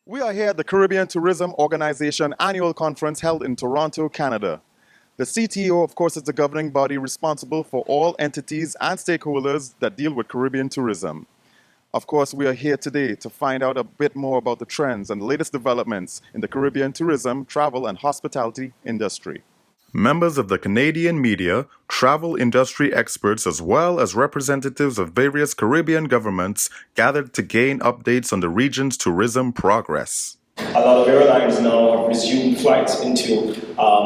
We are here at the Caribbean Tourism Organization annual conference held in Toronto, Canada. The CTO, of course, is the governing body responsible for all entities and stakeholders that deal with Caribbean tourism. Of course, we are here today to find out a bit more about the trends and latest developments in the Caribbean tourism, travel, and hospitality industry. Members of the Canadian media, travel industry experts, as well as representatives of various Caribbean governments gathered to gain updates on the region's tourism progress. A lot of airlines now have resumed flights into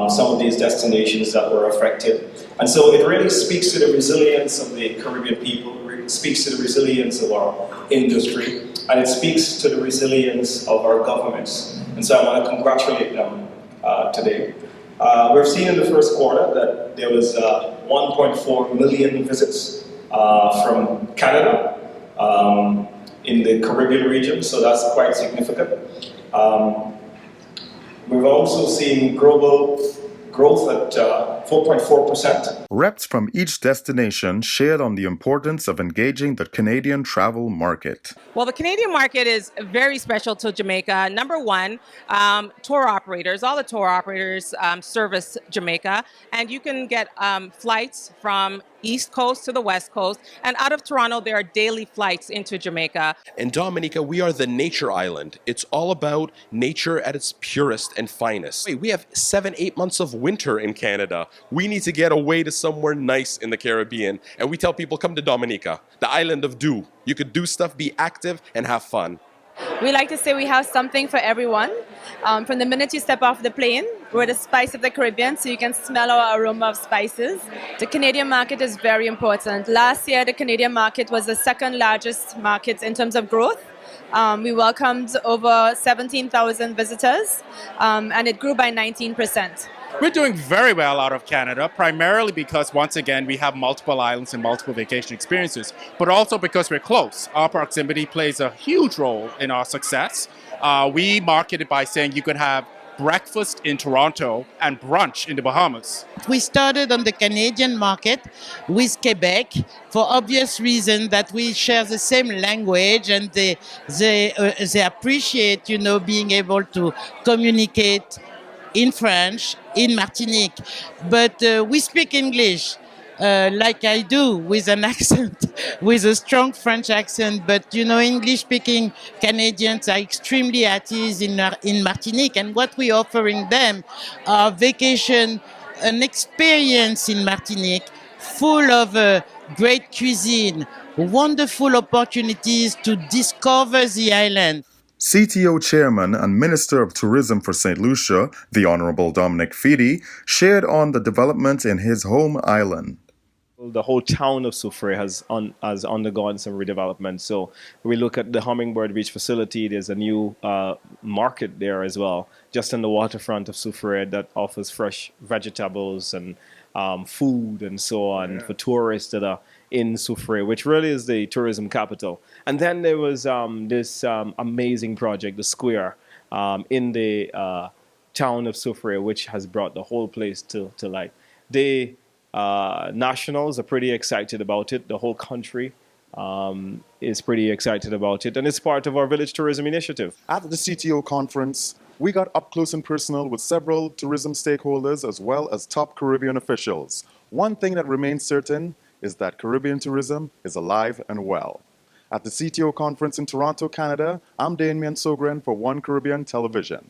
some of these destinations that were affected. And so it really speaks to the resilience of the Caribbean people, it speaks to the resilience of our industry, and it speaks to the resilience of our governments. And so I want to congratulate them today. We've seen in the first quarter that there was 1.4 million visits from Canada in the Caribbean region, so that's quite significant. We've also seen global growth at 4.4%. Reps from each destination shared on the importance of engaging the Canadian travel market. Well, the Canadian market is very special to Jamaica. Number one, tour operators. All the tour operators service Jamaica, and you can get flights from East Coast to the West Coast. And out of Toronto, there are daily flights into Jamaica. In Dominica, we are the nature island. It's all about nature at its purest and finest. We have 7-8 months of winter in Canada. We need to get away to somewhere nice in the Caribbean. And we tell people, come to Dominica, the island of do. You could do stuff, be active, and have fun. We like to say we have something for everyone. From the minute you step off the plane, we're the spice of the Caribbean, so you can smell our aroma of spices. The Canadian market is very important. Last year, the Canadian market was the second largest market in terms of growth. We welcomed over 17,000 visitors, and it grew by 19%. We're doing very well out of Canada, primarily because, once again, we have multiple islands and multiple vacation experiences, but also because we're close. Our proximity plays a huge role in our success. We market it by saying you can have breakfast in Toronto and brunch in the Bahamas. We started on the Canadian market with Quebec for obvious reason that we share the same language and they appreciate, being able to communicate in French, in Martinique. But we speak English like I do, with an accent, with a strong French accent. But, English-speaking Canadians are extremely at ease in Martinique. And what we're offering them are vacation, an experience in Martinique full of great cuisine, wonderful opportunities to discover the island. CTO Chairman and Minister of Tourism for St. Lucia, the Honorable Dominic Feedy, shared on the development in his home island. The whole town of Soufrière has undergone some redevelopment. So we look at the Hummingbird Beach facility. There's a new market there as well, just on the waterfront of Soufrière, that offers fresh vegetables and food and so on for tourists that are in Soufrière, which really is the tourism capital. And then there was this amazing project, the Square, in the town of Soufrière, which has brought the whole place to life. The nationals are pretty excited about it. The whole country is pretty excited about it. And it's part of our village tourism initiative. At the CTO conference, we got up close and personal with several tourism stakeholders as well as top Caribbean officials. One thing that remains certain is that Caribbean tourism is alive and well. At the CTO conference in Toronto, Canada, I'm Damian Sogren for One Caribbean Television.